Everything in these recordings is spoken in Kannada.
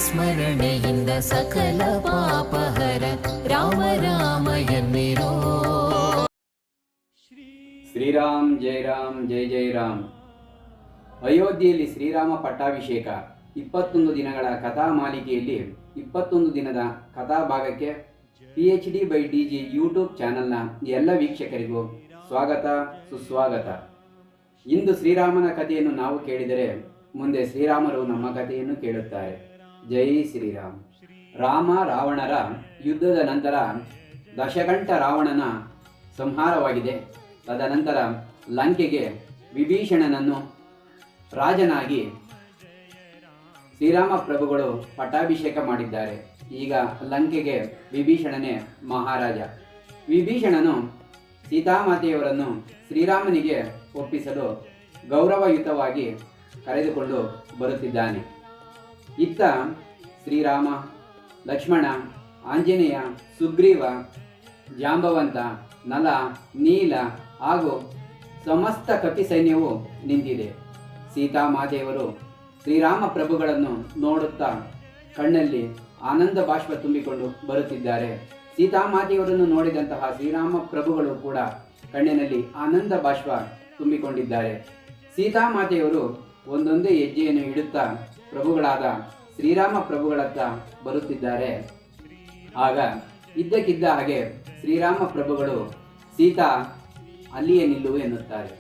ಸ್ಮರಣೆಯಿಂದ ಸಕಲ ಪಾಪಹರ ರಾಮ ರಾಮ ಎನ್ನಿರೋ. ಶ್ರೀರಾಮ್ ಜೈ ರಾಮ್ ಜೈ ಜೈ ರಾಮ್. ಅಯೋಧ್ಯೆಯಲ್ಲಿ ಶ್ರೀರಾಮ ಪಟ್ಟಾಭಿಷೇಕ 21 ದಿನಗಳ ಕಥಾ ಮಾಲಿಕೆಯಲ್ಲಿ 21 ದಿನದ ಕಥಾ ಭಾಗಕ್ಕೆ PhD by DG ಯೂಟ್ಯೂಬ್ ಚಾನಲ್ನ ಎಲ್ಲ ವೀಕ್ಷಕರಿಗೂ ಸ್ವಾಗತ ಸುಸ್ವಾಗತ. ಇಂದು ಶ್ರೀರಾಮನ ಕಥೆಯನ್ನು ನಾವು ಕೇಳಿದರೆ ಮುಂದೆ ಶ್ರೀರಾಮರು ನಮ್ಮ ಕಥೆಯನ್ನು ಕೇಳುತ್ತಾರೆ. ಜೈ ಶ್ರೀರಾಮ್. ರಾಮ ರಾವಣರ ಯುದ್ಧದ ನಂತರ ದಶಕಂಠ ರಾವಣನ ಸಂಹಾರವಾಗಿದೆ. ತದನಂತರ ಲಂಕೆಗೆ ವಿಭೀಷಣನನ್ನು ರಾಜನಾಗಿ ಶ್ರೀರಾಮ ಪ್ರಭುಗಳು ಪಟ್ಟಾಭಿಷೇಕ ಮಾಡಿದ್ದಾರೆ. ಈಗ ಲಂಕೆಗೆ ವಿಭೀಷಣನೇ ಮಹಾರಾಜ. ವಿಭೀಷಣನು ಸೀತಾಮಾತೆಯವರನ್ನು ಶ್ರೀರಾಮನಿಗೆ ಒಪ್ಪಿಸಲು ಗೌರವಯುತವಾಗಿ ಕರೆದುಕೊಂಡು ಬರುತ್ತಿದ್ದಾನೆ. ಇತ್ತ ಶ್ರೀರಾಮ, ಲಕ್ಷ್ಮಣ, ಆಂಜನೇಯ, ಸುಗ್ರೀವ, ಜಾಂಬವಂತ, ನಲ, ನೀಲ ಹಾಗೂ ಸಮಸ್ತ ಕಪಿ ಸೈನ್ಯವು ನಿಂತಿದೆ. ಸೀತಾಮಾತೆಯವರು ಶ್ರೀರಾಮ ಪ್ರಭುಗಳನ್ನು ನೋಡುತ್ತಾ ಕಣ್ಣಲ್ಲಿ ಆನಂದ ಬಾಷ್ಪ ತುಂಬಿಕೊಂಡು ಬರುತ್ತಿದ್ದಾರೆ. ಸೀತಾಮಾತೆಯವರನ್ನು ನೋಡಿದಂತಹ ಶ್ರೀರಾಮ ಪ್ರಭುಗಳು ಕೂಡ ಕಣ್ಣಿನಲ್ಲಿ ಆನಂದ ಬಾಷ್ಪ ತುಂಬಿಕೊಂಡಿದ್ದಾರೆ. ಸೀತಾಮಾತೆಯವರು ಒಂದೊಂದೇ ಹೆಜ್ಜೆಯನ್ನು ಇಡುತ್ತಾ ಪ್ರಭುಗಳಾದ ಶ್ರೀರಾಮ ಪ್ರಭುಗಳತ್ತ ಬರುತ್ತಿದ್ದಾರೆ. ಆಗ ಇದ್ದಕ್ಕಿದ್ದ ಹಾಗೆ ಶ್ರೀರಾಮ ಪ್ರಭುಗಳು ಸೀತಾ ಅಲ್ಲಿಯೇ ನಿಲ್ಲು ಎನ್ನುತ್ತಾರೆ.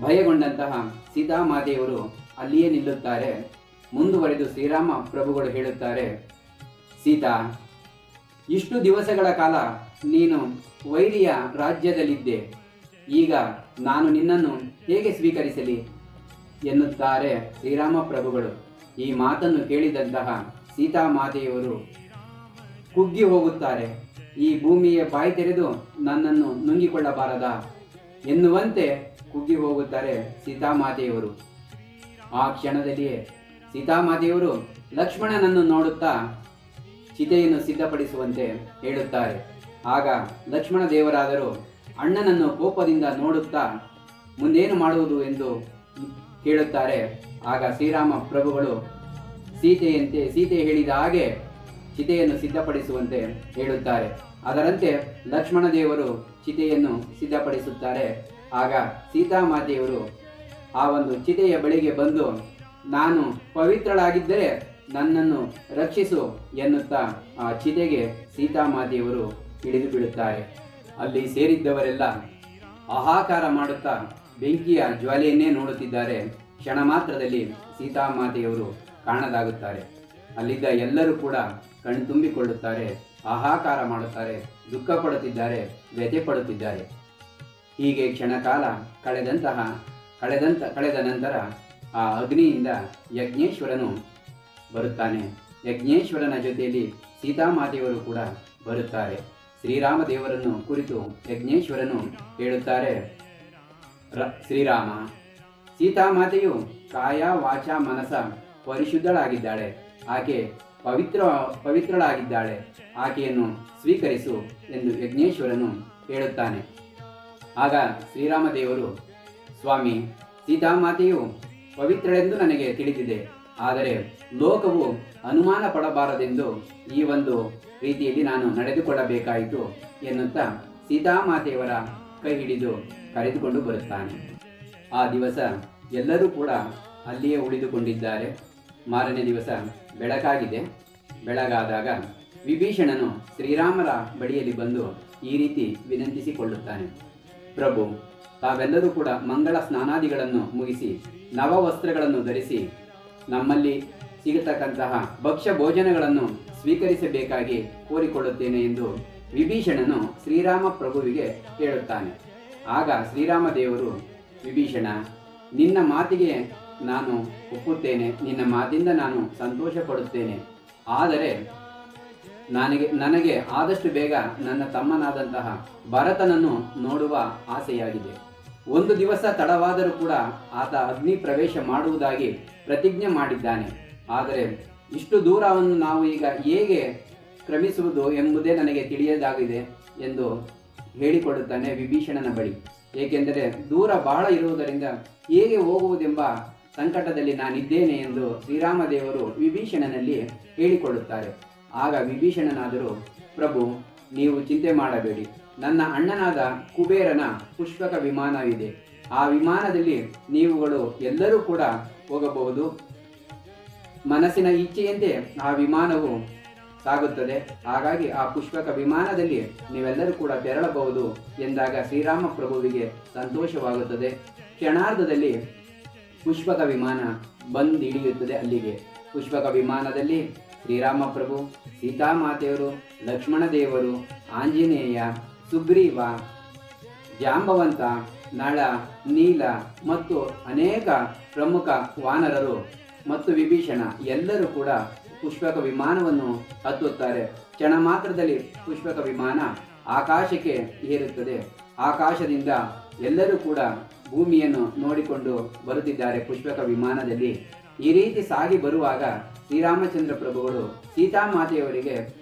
ಭಯಗೊಂಡಂತಹ ಸೀತಾಮಾತೆಯವರು ಅಲ್ಲಿಯೇ ನಿಲ್ಲುತ್ತಾರೆ. ಮುಂದುವರೆದು ಶ್ರೀರಾಮ ಪ್ರಭುಗಳು ಹೇಳುತ್ತಾರೆ, ಸೀತಾ, ಇಷ್ಟು ದಿವಸಗಳ ಕಾಲ ನೀನು ವೈರಿಯ ರಾಜ್ಯದಲ್ಲಿದ್ದೆ. ಈಗ ನಾನು ನಿನ್ನನ್ನು ಹೇಗೆ ಸ್ವೀಕರಿಸಲಿ ಎನ್ನುತ್ತಾರೆ ಶ್ರೀರಾಮ ಪ್ರಭುಗಳು. ಈ ಮಾತನ್ನು ಕೇಳಿದಂತಹ ಸೀತಾಮಾತೆಯವರು ಕುಗ್ಗಿ ಹೋಗುತ್ತಾರೆ. ಈ ಭೂಮಿಯ ಬಾಯಿ ತೆರೆದು ನನ್ನನ್ನು ನುಂಗಿಕೊಳ್ಳಬಾರದಾ ಎನ್ನುವಂತೆ ಕುಗ್ಗಿ ಹೋಗುತ್ತಾರೆ ಸೀತಾಮಾತೆಯವರು. ಆ ಕ್ಷಣದಲ್ಲಿಯೇ ಸೀತಾಮಾತೆಯವರು ಲಕ್ಷ್ಮಣನನ್ನು ನೋಡುತ್ತಾ ಚಿತೆಯನ್ನು ಸಿದ್ಧಪಡಿಸುವಂತೆ ಹೇಳುತ್ತಾರೆ. ಆಗ ಲಕ್ಷ್ಮಣ ದೇವರಾದರು ಅಣ್ಣನನ್ನು ಕೋಪದಿಂದ ನೋಡುತ್ತಾ ಮುಂದೇನು ಮಾಡುವುದು ಎಂದು ಕೇಳುತ್ತಾರೆ. ಆಗ ಶ್ರೀರಾಮ ಪ್ರಭುಗಳು ಸೀತೆ ಹೇಳಿದ ಹಾಗೆ ಚಿತೆಯನ್ನು ಸಿದ್ಧಪಡಿಸುವಂತೆ ಹೇಳುತ್ತಾರೆ. ಅದರಂತೆ ಲಕ್ಷ್ಮಣ ದೇವರು ಚಿತೆಯನ್ನು ಸಿದ್ಧಪಡಿಸುತ್ತಾರೆ. ಆಗ ಸೀತಾಮಾತೆಯವರು ಆ ಒಂದು ಚಿತೆಯ ಬಳಿಗೆ ಬಂದು, ನಾನು ಪವಿತ್ರಳಾಗಿದ್ದರೆ ನನ್ನನ್ನು ರಕ್ಷಿಸು ಎನ್ನುತ್ತಾ ಆ ಚಿತೆಗೆ ಸೀತಾಮಾತೆಯವರು ಇಳಿದು ಬಿಡುತ್ತಾರೆ. ಅಲ್ಲಿ ಸೇರಿದ್ದವರೆಲ್ಲ ಹಾಹಾಕಾರ ಮಾಡುತ್ತಾ ಬೆಂಕಿಯ ಜ್ವಾಲೆಯನ್ನೇ ನೋಡುತ್ತಿದ್ದಾರೆ. ಕ್ಷಣ ಮಾತ್ರದಲ್ಲಿ ಸೀತಾಮಾತೆಯವರು ಕಾಣದಾಗುತ್ತಾರೆ. ಅಲ್ಲಿದ್ದ ಎಲ್ಲರೂ ಕೂಡ ಕಣ್ಣು ತುಂಬಿಕೊಳ್ಳುತ್ತಾರೆ, ಹಾಹಾಕಾರ ಮಾಡುತ್ತಾರೆ, ದುಃಖ ಪಡುತ್ತಿದ್ದಾರೆ, ವ್ಯಥೆ ಪಡುತ್ತಿದ್ದಾರೆ. ಹೀಗೆ ಕ್ಷಣಕಾಲ ಕಳೆದ ನಂತರ ಆ ಅಗ್ನಿಯಿಂದ ಯಜ್ಞೇಶ್ವರನು ಬರುತ್ತಾನೆ. ಯಜ್ಞೇಶ್ವರನ ಜೊತೆಯಲ್ಲಿ ಸೀತಾಮಾತೆಯವರು ಕೂಡ ಬರುತ್ತಾರೆ. ಶ್ರೀರಾಮ ದೇವರನ್ನು ಕುರಿತು ಯಜ್ಞೇಶ್ವರನು ಹೇಳುತ್ತಾರೆ, ಶ್ರೀರಾಮ, ಸೀತಾಮಾತೆಯು ಕಾಯ ವಾಚ ಮನಸ ಪರಿಶುದ್ಧಳಾಗಿದ್ದಾಳೆ. ಆಕೆ ಪವಿತ್ರಳಾಗಿದ್ದಾಳೆ. ಆಕೆಯನ್ನು ಸ್ವೀಕರಿಸು ಎಂದು ಯಜ್ಞೇಶ್ವರನು ಹೇಳುತ್ತಾನೆ. ಆಗ ಶ್ರೀರಾಮ ದೇವರು, ಸ್ವಾಮಿ, ಸೀತಾಮಾತೆಯು ಪವಿತ್ರಳೆಂದು ನನಗೆ ತಿಳಿದಿದೆ. ಆದರೆ ಲೋಕವು ಅನುಮಾನ ಪಡಬಾರದೆಂದು ಈ ಒಂದು ರೀತಿಯಲ್ಲಿ ನಾನು ನಡೆದುಕೊಳ್ಳಬೇಕಾಯಿತು ಎನ್ನುತ್ತಾ ಸೀತಾಮಾತೆಯವರ ಕೈ ಹಿಡಿದು ಕರೆದುಕೊಂಡು ಬರುತ್ತಾನೆ. ಆ ದಿವಸ ಎಲ್ಲರೂ ಕೂಡ ಅಲ್ಲಿಯೇ ಉಳಿದುಕೊಂಡಿದ್ದಾರೆ. ಮಾರನೇ ದಿವಸ ಬೆಳಕಾಗಿದೆ. ಬೆಳಗಾದಾಗ ವಿಭೀಷಣನು ಶ್ರೀರಾಮರ ಬಳಿಯಲ್ಲಿ ಬಂದು ಈ ರೀತಿ ವಿನಂತಿಸಿಕೊಳ್ಳುತ್ತಾನೆ, ಪ್ರಭು, ತಾವೆಲ್ಲರೂ ಕೂಡ ಮಂಗಳ ಸ್ನಾನಾದಿಗಳನ್ನು ಮುಗಿಸಿ ನವವಸ್ತ್ರಗಳನ್ನು ಧರಿಸಿ ನಮ್ಮಲ್ಲಿ ಸಿಗತಕ್ಕಂತಹ ಭಕ್ಷ್ಯ ಭೋಜನಗಳನ್ನು ಸ್ವೀಕರಿಸಬೇಕಾಗಿ ಕೋರಿಕೊಳ್ಳುತ್ತೇನೆ ಎಂದು ವಿಭೀಷಣನು ಶ್ರೀರಾಮ ಪ್ರಭುವಿಗೆ ಹೇಳುತ್ತಾನೆ. ಆಗ ಶ್ರೀರಾಮ ದೇವರು, ವಿಭೀಷಣ, ನಿನ್ನ ಮಾತಿಗೆ ನಾನು ಒಪ್ಪುತ್ತೇನೆ, ನಿನ್ನ ಮಾತಿಂದ ನಾನು ಸಂತೋಷ ಪಡುತ್ತೇನೆ. ಆದರೆ ನನಗೆ ಆದಷ್ಟು ಬೇಗ ನನ್ನ ತಮ್ಮನಾದಂತಹ ಭರತನನ್ನು ನೋಡುವ ಆಸೆಯಾಗಿದೆ. ಒಂದು ದಿವಸ ತಡವಾದರೂ ಕೂಡ ಆತ ಅಗ್ನಿ ಪ್ರವೇಶ ಮಾಡುವುದಾಗಿ ಪ್ರತಿಜ್ಞೆ ಮಾಡಿದ್ದಾನೆ. ಆದರೆ ಇಷ್ಟು ದೂರವನ್ನು ನಾವು ಈಗ ಹೇಗೆ ಕ್ರಮಿಸುವುದು ಎಂಬುದೇ ನನಗೆ ತಿಳಿಯದಾಗಿದೆ ಎಂದು ಹೇಳಿಕೊಳ್ಳುತ್ತಾನೆ ವಿಭೀಷಣನ ಬಳಿ. ಏಕೆಂದರೆ ದೂರ ಬಹಳ ಇರುವುದರಿಂದ ಹೇಗೆ ಹೋಗುವುದೆಂಬ ಸಂಕಟದಲ್ಲಿ ನಾನಿದ್ದೇನೆ ಎಂದು ಶ್ರೀರಾಮದೇವರು ವಿಭೀಷಣನಲ್ಲಿ ಹೇಳಿಕೊಳ್ಳುತ್ತಾರೆ. ಆಗ ವಿಭೀಷಣನಾದರೂ, ಪ್ರಭು ನೀವು ಚಿಂತೆ ಮಾಡಬೇಡಿ, ನನ್ನ ಅಣ್ಣನಾದ ಕುಬೇರನ ಪುಷ್ಪಕ ವಿಮಾನವಿದೆ. ಆ ವಿಮಾನದಲ್ಲಿ ನೀವುಗಳು ಎಲ್ಲರೂ ಕೂಡ ಹೋಗಬಹುದು. ಮನಸ್ಸಿನ ಇಚ್ಛೆಯಂತೆ ಆ ವಿಮಾನವು ಸಾಗುತ್ತದೆ. ಹಾಗಾಗಿ ಆ ಪುಷ್ಪಕ ವಿಮಾನದಲ್ಲಿ ನೀವೆಲ್ಲರೂ ಕೂಡ ತೆರಳಬಹುದು ಎಂದಾಗ ಶ್ರೀರಾಮ ಪ್ರಭುವಿಗೆ ಸಂತೋಷವಾಗುತ್ತದೆ. ಕ್ಷಣಾರ್ಧದಲ್ಲಿ ಪುಷ್ಪಕ ವಿಮಾನ ಬಂದಿಳಿಯುತ್ತದೆ. ಅಲ್ಲಿಗೆ ಪುಷ್ಪಕ ವಿಮಾನದಲ್ಲಿ ಶ್ರೀರಾಮ ಪ್ರಭು, ಸೀತಾಮಾತೆಯರು, ಲಕ್ಷ್ಮಣ ದೇವರು, ಆಂಜನೇಯ, ಸುಗ್ರೀವ, ಜಾಂಬವಂತ, ನಳ, ನೀಲ ಮತ್ತು ಅನೇಕ ಪ್ರಮುಖ ವಾನರರು ಮತ್ತು ವಿಭೀಷಣ ಎಲ್ಲರೂ ಕೂಡ ಪುಷ್ಪಕ ವಿಮಾನವನ್ನು ಹತ್ತುತ್ತಾರೆ. ಕ್ಷಣ ಮಾತ್ರದಲ್ಲಿ ಪುಷ್ಪಕ ವಿಮಾನ ಆಕಾಶಕ್ಕೆ ಏರುತ್ತದೆ. ಆಕಾಶದಿಂದ ಎಲ್ಲರೂ ಕೂಡ ಭೂಮಿಯನ್ನು ನೋಡಿಕೊಂಡು ಬರುತ್ತಿದ್ದಾರೆ ಪುಷ್ಪಕ ವಿಮಾನದಲ್ಲಿ. ಈ ರೀತಿ ಸಾಗಿ ಬರುವಾಗ ಶ್ರೀರಾಮಚಂದ್ರ ಪ್ರಭುಗಳು ಸೀತಾಮಾತೆಯವರಿಗೆ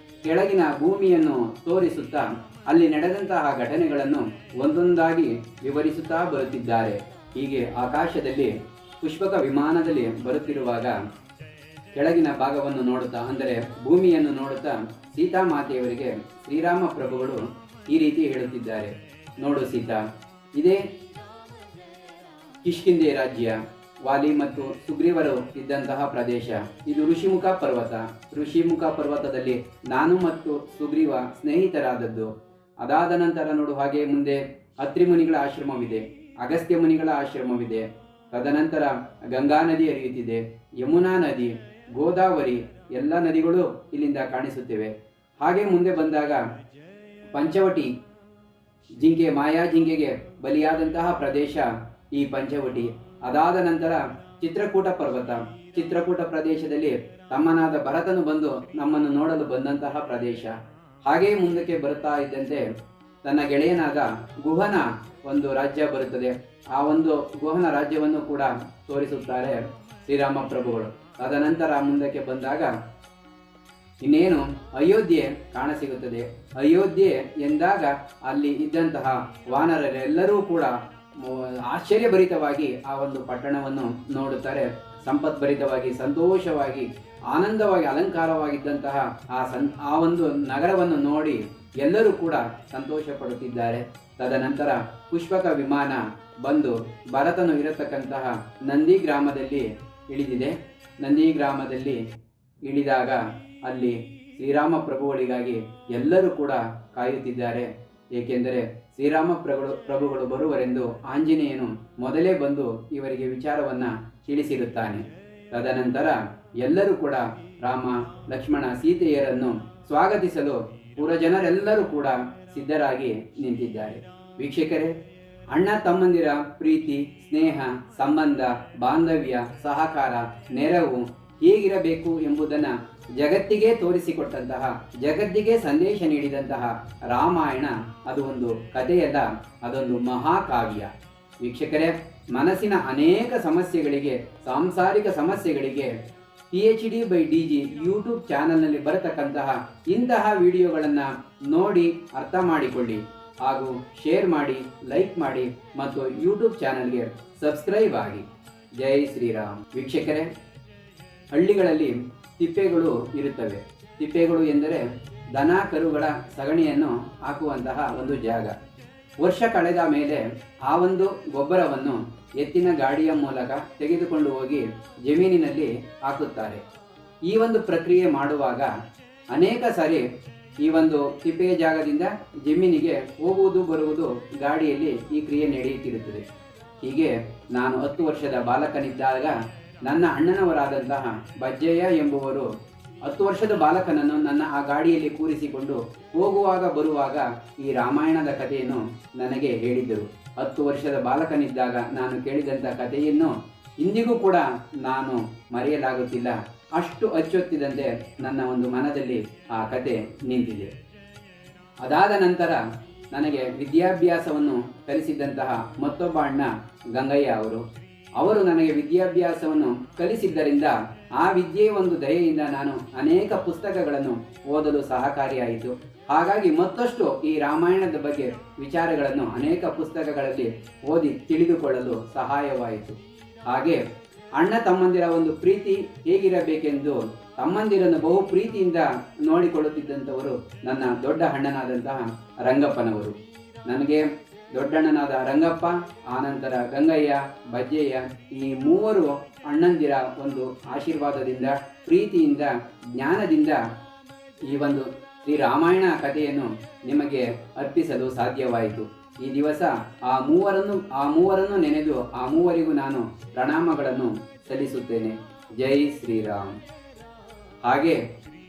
ಕೆಳಗಿನ ಭೂಮಿಯನ್ನು ತೋರಿಸುತ್ತಾ ಅಲ್ಲಿ ನಡೆದಂತಹ ಘಟನೆಗಳನ್ನು ಒಂದೊಂದಾಗಿ ವಿವರಿಸುತ್ತಾ ಬರುತ್ತಿದ್ದಾರೆ. ಹೀಗೆ ಆಕಾಶದಲ್ಲಿ ಪುಷ್ಪಕ ವಿಮಾನದಲ್ಲಿ ಬರುತ್ತಿರುವಾಗ ಕೆಳಗಿನ ಭಾಗವನ್ನು ನೋಡುತ್ತಾ, ಅಂದರೆ ಭೂಮಿಯನ್ನು ನೋಡುತ್ತಾ ಸೀತಾಮಾತೆಯವರಿಗೆ ಶ್ರೀರಾಮ ಪ್ರಭುಗಳು ಈ ರೀತಿ ಹೇಳುತ್ತಿದ್ದಾರೆ. ನೋಡು ಸೀತಾ, ಇದೇ ಕಿಷ್ಕಿಂಧೆ ರಾಜ್ಯ, ವಾಲಿ ಮತ್ತು ಸುಗ್ರೀವರು ಇದ್ದಂತಹ ಪ್ರದೇಶ. ಇದು ಋಷಿಮುಖ ಪರ್ವತ. ಋಷಿಮುಖ ಪರ್ವತದಲ್ಲಿ ನಾನು ಮತ್ತು ಸುಗ್ರೀವ ಸ್ನೇಹಿತರಾದದ್ದು. ಅದಾದ ನಂತರ ನೋಡು, ಹಾಗೆ ಮುಂದೆ ಅತ್ರಿ ಮುನಿಗಳ ಆಶ್ರಮವಿದೆ, ಅಗಸ್ತ್ಯ ಮುನಿಗಳ ಆಶ್ರಮವಿದೆ. ತದನಂತರ ಗಂಗಾ ನದಿ ಹರಿಯುತ್ತಿದೆ, ಯಮುನಾ ನದಿ, ಗೋದಾವರಿ ಎಲ್ಲ ನದಿಗಳು ಇಲ್ಲಿಂದ ಕಾಣಿಸುತ್ತಿವೆ. ಹಾಗೆ ಮುಂದೆ ಬಂದಾಗ ಪಂಚವಟಿ ಜಿಂಕೆ, ಮಾಯಾ ಜಿಂಕೆಗೆ ಬಲಿಯಾದಂತಹ ಪ್ರದೇಶ ಈ ಪಂಚವಟಿ. ಅದಾದ ನಂತರ ಚಿತ್ರಕೂಟ ಪರ್ವತ, ಚಿತ್ರಕೂಟ ಪ್ರದೇಶದಲ್ಲಿ ತಮ್ಮನಾದ ಭರತನು ಬಂದು ನಮ್ಮನ್ನು ನೋಡಲು ಬಂದಂತಹ ಪ್ರದೇಶ. ಹಾಗೆಯೇ ಮುಂದಕ್ಕೆ ಬರುತ್ತಾ ಇದ್ದಂತೆ ತನ್ನ ಗೆಳೆಯನಾದ ಗುಹನ ಒಂದು ರಾಜ್ಯ ಬರುತ್ತದೆ. ಆ ಒಂದು ಗುಹನ ರಾಜ್ಯವನ್ನು ಕೂಡ ತೋರಿಸುತ್ತಾರೆ ಶ್ರೀರಾಮ ಪ್ರಭುಗಳು. ತದನಂತರ ಮುಂದಕ್ಕೆ ಬಂದಾಗ ಇನ್ನೇನು ಅಯೋಧ್ಯೆ ಕಾಣಸಿಗುತ್ತದೆ. ಅಯೋಧ್ಯೆ ಎಂದಾಗ ಅಲ್ಲಿ ಇದ್ದಂತಹ ವಾನರರೆಲ್ಲರೂ ಕೂಡ ಆಶ್ಚರ್ಯಭರಿತವಾಗಿ ಆ ಒಂದು ಪಟ್ಟಣವನ್ನು ನೋಡುತ್ತಾರೆ. ಸಂಪತ್ಭರಿತವಾಗಿ, ಸಂತೋಷವಾಗಿ, ಆನಂದವಾಗಿ ಅಲಂಕಾರವಾಗಿದ್ದಂತಹ ಆ ಒಂದು ನಗರವನ್ನು ನೋಡಿ ಎಲ್ಲರೂ ಕೂಡ ಸಂತೋಷ ಪಡುತ್ತಿದ್ದಾರೆ. ತದನಂತರ ಪುಷ್ಪಕ ವಿಮಾನ ಬಂದು ಭರತನು ಇರತಕ್ಕಂತಹ ನಂದಿ ಗ್ರಾಮದಲ್ಲಿ ಇಳಿದಿದೆ. ನಂದಿ ಗ್ರಾಮದಲ್ಲಿ ಇಳಿದಾಗ ಅಲ್ಲಿ ಶ್ರೀರಾಮ ಪ್ರಭುಗಳಿಗಾಗಿ ಎಲ್ಲರೂ ಕೂಡ ಕಾಯುತ್ತಿದ್ದಾರೆ. ಏಕೆಂದರೆ ಶ್ರೀರಾಮ ಪ್ರಭುಗಳು ಬರುವರೆಂದು ಆಂಜನೇಯನು ಮೊದಲೇ ಬಂದು ಇವರಿಗೆ ವಿಚಾರವನ್ನ ತಿಳಿಸಿರುತ್ತಾನೆ. ತದನಂತರ ಎಲ್ಲರೂ ಕೂಡ ರಾಮ, ಲಕ್ಷ್ಮಣ, ಸೀತೆಯರನ್ನು ಸ್ವಾಗತಿಸಲು ಪುರಜನರೆಲ್ಲರೂ ಕೂಡ ಸಿದ್ಧರಾಗಿ ನಿಂತಿದ್ದಾರೆ. ವೀಕ್ಷಕರೇ, ಅಣ್ಣ ತಮ್ಮಂದಿರ ಪ್ರೀತಿ, ಸ್ನೇಹ, ಸಂಬಂಧ, ಬಾಂಧವ್ಯ, ಸಹಕಾರ, ನೆರವು ಹೇಗಿರಬೇಕು ಎಂಬುದನ್ನು ಜಗತ್ತಿಗೆ ತೋರಿಸಿಕೊಟ್ಟಂತಹ, ಜಗತ್ತಿಗೆ ಸಂದೇಶ ನೀಡಿದಂತಹ ರಾಮಾಯಣ ಅದು ಒಂದು ಕಥೆಯಲ್ಲ, ಅದೊಂದು ಮಹಾಕಾವ್ಯ. ವೀಕ್ಷಕರೇ, ಮನಸ್ಸಿನ ಅನೇಕ ಸಮಸ್ಯೆಗಳಿಗೆ, ಸಾಂಸಾರಿಕ ಸಮಸ್ಯೆಗಳಿಗೆ PhD/DG ಯೂಟ್ಯೂಬ್ ಚಾನಲ್ನಲ್ಲಿ ಬರತಕ್ಕಂತಹ ಇಂತಹ ವಿಡಿಯೋಗಳನ್ನು ನೋಡಿ ಅರ್ಥ ಮಾಡಿಕೊಳ್ಳಿ, ಹಾಗೂ ಶೇರ್ ಮಾಡಿ, ಲೈಕ್ ಮಾಡಿ ಮತ್ತು ಯೂಟ್ಯೂಬ್ ಚಾನಲ್ಗೆ ಸಬ್ಸ್ಕ್ರೈಬ್ ಆಗಿ. ಜೈ ಶ್ರೀರಾಮ್. ವೀಕ್ಷಕರೇ, ಹಳ್ಳಿಗಳಲ್ಲಿ ತಿಪ್ಪೆಗಳು ಇರುತ್ತವೆ. ತಿಪ್ಪೆಗಳು ಎಂದರೆ ದನ ಕರುಗಳ ಸಗಣಿಯನ್ನು ಹಾಕುವಂತಹ ಒಂದು ಜಾಗ. ವರ್ಷ ಕಳೆದ ಮೇಲೆ ಆ ಒಂದು ಗೊಬ್ಬರವನ್ನು ಎತ್ತಿನ ಗಾಡಿಯ ಮೂಲಕ ತೆಗೆದುಕೊಂಡು ಹೋಗಿ ಜಮೀನಿನಲ್ಲಿ ಹಾಕುತ್ತಾರೆ. ಈ ಒಂದು ಪ್ರಕ್ರಿಯೆ ಮಾಡುವಾಗ ಅನೇಕ ಸಾರಿ ಈ ಒಂದು ತಿಪ್ಪೆಯ ಜಾಗದಿಂದ ಜಮೀನಿಗೆ ಹೋಗುವುದು ಬರುವುದು ಗಾಡಿಯಲ್ಲಿ ಈ ಕ್ರಿಯೆ ನಡೆಯುತ್ತಿರುತ್ತದೆ. ಹೀಗೆ ನಾನು 10 ವರ್ಷದ ಬಾಲಕನಿದ್ದಾಗ ನನ್ನ ಅಣ್ಣನವರಾದಂತಹ ಬಜ್ಜಯ್ಯ ಎಂಬುವರು 10 ವರ್ಷದ ಬಾಲಕನನ್ನು ನನ್ನ ಆ ಗಾಡಿಯಲ್ಲಿ ಕೂರಿಸಿಕೊಂಡು ಹೋಗುವಾಗ ಬರುವಾಗ ಈ ರಾಮಾಯಣದ ಕಥೆಯನ್ನು ನನಗೆ ಹೇಳಿದ್ದರು. 10 ವರ್ಷದ ಬಾಲಕನಿದ್ದಾಗ ನಾನು ಕೇಳಿದಂಥ ಕಥೆಯನ್ನು ಇಂದಿಗೂ ಕೂಡ ನಾನು ಮರೆಯಲಾಗುತ್ತಿಲ್ಲ. ಅಷ್ಟು ಅಚ್ಚೊತ್ತಿದಂತೆ ನನ್ನ ಒಂದು ಮನದಲ್ಲಿ ಆ ಕತೆ ನಿಂತಿದೆ. ಅದಾದ ನಂತರ ನನಗೆ ವಿದ್ಯಾಭ್ಯಾಸವನ್ನು ಕಲಿಸಿದ್ದಂತಹ ಮತ್ತೊಬ್ಬ ಅಣ್ಣ ಗಂಗಯ್ಯ ಅವರು ನನಗೆ ವಿದ್ಯಾಭ್ಯಾಸವನ್ನು ಕಲಿಸಿದ್ದರಿಂದ ಆ ವಿದ್ಯೆಯ ಒಂದು ದಯೆಯಿಂದ ನಾನು ಅನೇಕ ಪುಸ್ತಕಗಳನ್ನು ಓದಲು ಸಹಕಾರಿಯಾಯಿತು. ಹಾಗಾಗಿ ಮತ್ತಷ್ಟು ಈ ರಾಮಾಯಣದ ಬಗ್ಗೆ ವಿಚಾರಗಳನ್ನು ಅನೇಕ ಪುಸ್ತಕಗಳಲ್ಲಿ ಓದಿ ತಿಳಿದುಕೊಳ್ಳಲು ಸಹಾಯವಾಯಿತು. ಹಾಗೆ ಅಣ್ಣ ತಮ್ಮಂದಿರ ಒಂದು ಪ್ರೀತಿ ಹೇಗಿರಬೇಕೆಂದು ತಮ್ಮಂದಿರನ್ನು ಬಹು ಪ್ರೀತಿಯಿಂದ ನೋಡಿಕೊಳ್ಳುತ್ತಿದ್ದಂಥವರು ನನ್ನ ದೊಡ್ಡ ಅಣ್ಣನಾದಂತಹ ರಂಗಪ್ಪನವರು. ನನಗೆ ದೊಡ್ಡಣ್ಣನಾದ ರಂಗಪ್ಪ, ಆನಂತರ ಗಂಗಯ್ಯ, ಬಜ್ಜಯ್ಯ, ಈ ಮೂವರು ಅಣ್ಣಂದಿರ ಒಂದು ಆಶೀರ್ವಾದದಿಂದ, ಪ್ರೀತಿಯಿಂದ, ಜ್ಞಾನದಿಂದ ಈ ಒಂದು ಶ್ರೀ ರಾಮಾಯಣ ಕಥೆಯನ್ನು ನಿಮಗೆ ಅರ್ಪಿಸಲು ಸಾಧ್ಯವಾಯಿತು. ಈ ದಿವಸ ಆ ಮೂವರನ್ನು ನೆನೆದು ಆ ಮೂವರಿಗೂ ನಾನು ಪ್ರಣಾಮಗಳನ್ನು ಸಲ್ಲಿಸುತ್ತೇನೆ. ಜೈ ಶ್ರೀರಾಮ್. ಹಾಗೆ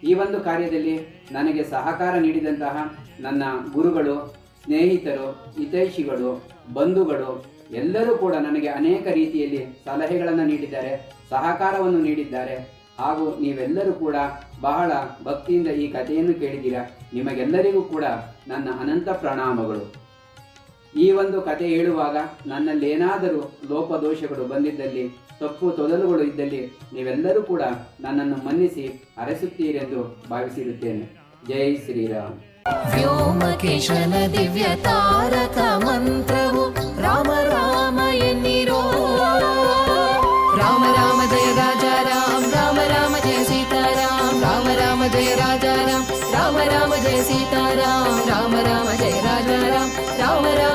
ಈ ಒಂದು ಕಾರ್ಯದಲ್ಲಿ ನನಗೆ ಸಹಕಾರ ನೀಡಿದಂತಹ ನನ್ನ ಗುರುಗಳು, ಸ್ನೇಹಿತರು, ಹಿತೈಷಿಗಳು, ಬಂಧುಗಳು ಎಲ್ಲರೂ ಕೂಡ ನನಗೆ ಅನೇಕ ರೀತಿಯಲ್ಲಿ ಸಲಹೆಗಳನ್ನು ನೀಡಿದ್ದಾರೆ, ಸಹಕಾರವನ್ನು ನೀಡಿದ್ದಾರೆ. ಹಾಗೂ ನೀವೆಲ್ಲರೂ ಕೂಡ ಬಹಳ ಭಕ್ತಿಯಿಂದ ಈ ಕಥೆಯನ್ನು ಕೇಳಿದ್ದೀರಾ. ನಿಮಗೆಲ್ಲರಿಗೂ ಕೂಡ ನನ್ನ ಅನಂತ ಪ್ರಣಾಮಗಳು. ಈ ಒಂದು ಕಥೆ ಹೇಳುವಾಗ ನನ್ನಲ್ಲಿ ಏನಾದರೂ ಲೋಪದೋಷಗಳು ಬಂದಿದ್ದಲ್ಲಿ, ತಪ್ಪು ತೊದಲುಗಳು ಇದ್ದಲ್ಲಿ ನೀವೆಲ್ಲರೂ ಕೂಡ ನನ್ನನ್ನು ಮನ್ನಿಸಿ ಹರಸುತ್ತೀರೆಂದು ಭಾವಿಸಿರುತ್ತೇನೆ. ಜೈ ಶ್ರೀರಾಮ್. ವ್ಯೋಮಕೇಶನ ದಿವ್ಯ ತಾರಕ ಮಂತ್ರವು ರಾಮ ರಾಮ ಎನ್ನಿರೋ. ರಾಮ ರಾಮ ಜಯ ರಾಜ ರಾಮ, ರಾಮ ರಾಮ ಜಯ ಸೀತಾರಾಮ್. ರಾಮ ರಾಮ ಜಯ ರಾಜ ರಾಮ, ರಾಮ ರಾಮ ಜಯ ಸೀತಾರಾಮ್. ರಾಮ ರಾಮ ಜಯ ರಾಜ ರಾಮ, ರಾಮ ರಾಮ